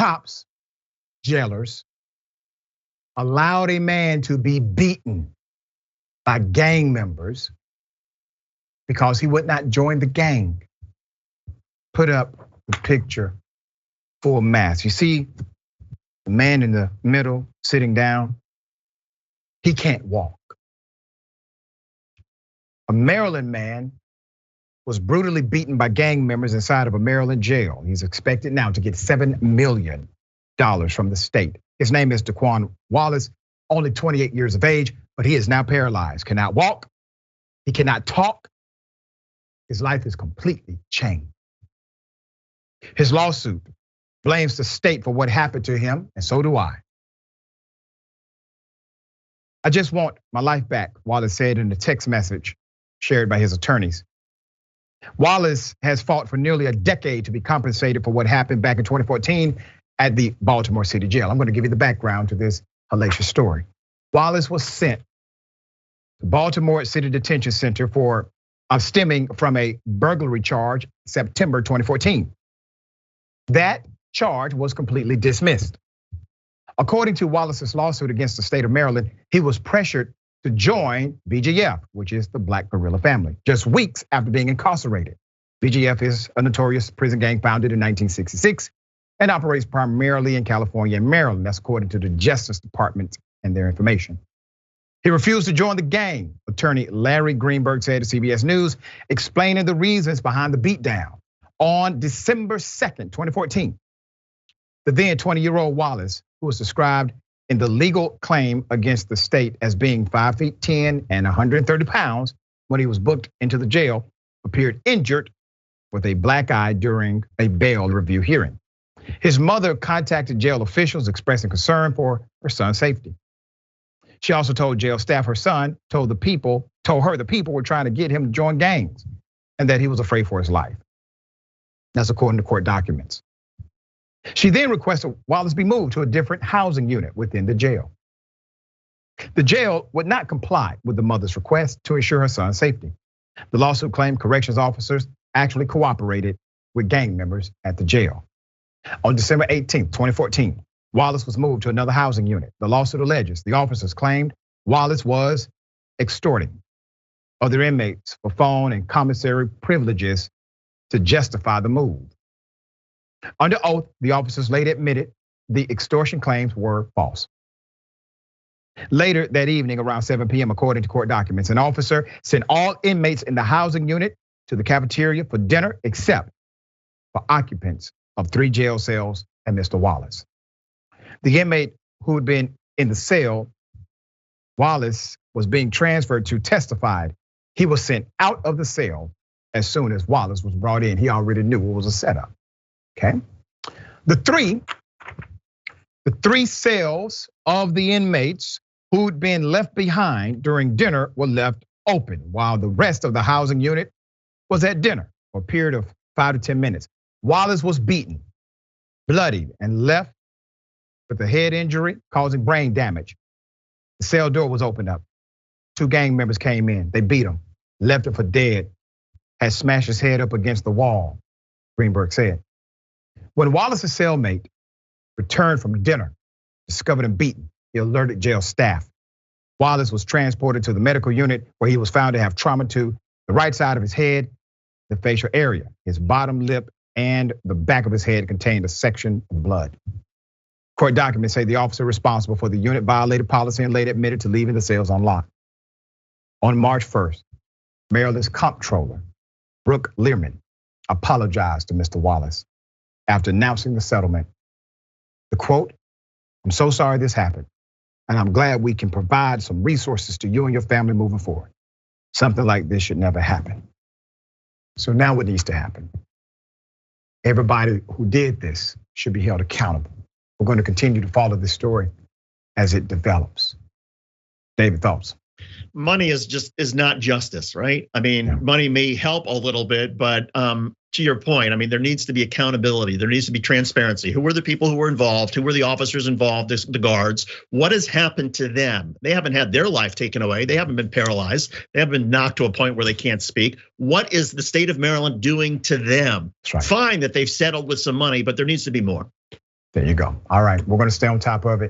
cops, jailers, allowed a man to be beaten by gang members because he would not join the gang. Put up the picture full mask. You see the man in the middle sitting down? He can't walk. A Maryland man was brutally beaten by gang members inside of a Maryland jail. He's expected now to get $7 million from the state. His name is Daquan Wallace, only 28 years of age, but he is now paralyzed, cannot walk, he cannot talk. His life is completely changed. His lawsuit blames the state for what happened to him, and so do I. I just want my life back, Wallace said in a text message shared by his attorneys. Wallace has fought for nearly a decade to be compensated for what happened back in 2014 at the Baltimore City Jail. I'm gonna give you the background to this hellacious story. Wallace was sent to Baltimore City Detention Center for stemming from a burglary charge September 2014. That charge was completely dismissed. According to Wallace's lawsuit against the state of Maryland, he was pressured to join BGF, which is the Black Guerrilla Family, just weeks after being incarcerated. BGF is a notorious prison gang founded in 1966 and operates primarily in California and Maryland. That's according to the Justice Department and their information. He refused to join the gang, attorney Larry Greenberg said to CBS News, explaining the reasons behind the beatdown. On December 2nd, 2014, the then 20-year-old Wallace, who was described in the legal claim against the state as being 5 feet 10 and 130 pounds when he was booked into the jail, appeared injured with a black eye during a bail review hearing. His mother contacted jail officials expressing concern for her son's safety. She also told jail staff her son told her the people were trying to get him to join gangs and that he was afraid for his life. That's according to court documents. She then requested Wallace be moved to a different housing unit within the jail. The jail would not comply with the mother's request to ensure her son's safety. The lawsuit claimed corrections officers actually cooperated with gang members at the jail. On December 18th, 2014, Wallace was moved to another housing unit. The lawsuit alleges the officers claimed Wallace was extorting other inmates for phone and commissary privileges to justify the move. Under oath, the officers later admitted the extortion claims were false. Later that evening around 7 p.m., according to court documents, an officer sent all inmates in the housing unit to the cafeteria for dinner except for occupants of 3 jail cells and Mr. Wallace. The inmate who had been in the cell Wallace was being transferred to testified he was sent out of the cell as soon as Wallace was brought in. He already knew it was a setup. Okay, the three cells of the inmates who'd been left behind during dinner were left open while the rest of the housing unit was at dinner for a period of 5 to 10 minutes. Wallace was beaten, bloodied, and left with a head injury causing brain damage. The cell door was opened up. 2 gang members came in, they beat him, left him for dead, had smashed his head up against the wall, Greenberg said. When Wallace's cellmate returned from dinner, discovered him beaten, he alerted jail staff. Wallace was transported to the medical unit where he was found to have trauma to the right side of his head, the facial area. His bottom lip and the back of his head contained a section of blood. Court documents say the officer responsible for the unit violated policy and later admitted to leaving the cells unlocked. On March 1st, Maryland's comptroller, Brooke Learman, apologized to Mr. Wallace after announcing the settlement. The quote, "I'm so sorry this happened, and I'm glad we can provide some resources to you and your family moving forward. Something like this should never happen." So now what needs to happen? Everybody who did this should be held accountable. We're going to continue to follow this story as it develops. David, thoughts? Money is not justice, right? I mean, money may help a little bit, but to your point, I mean, there needs to be accountability. There needs to be transparency. Who were the people who were involved? Who were the officers involved, the guards? What has happened to them? They haven't had their life taken away. They haven't been paralyzed. They haven't been knocked to a point where they can't speak. What is the state of Maryland doing to them? That's right. Fine that they've settled with some money, but there needs to be more. There you go. All right, we're gonna stay on top of it.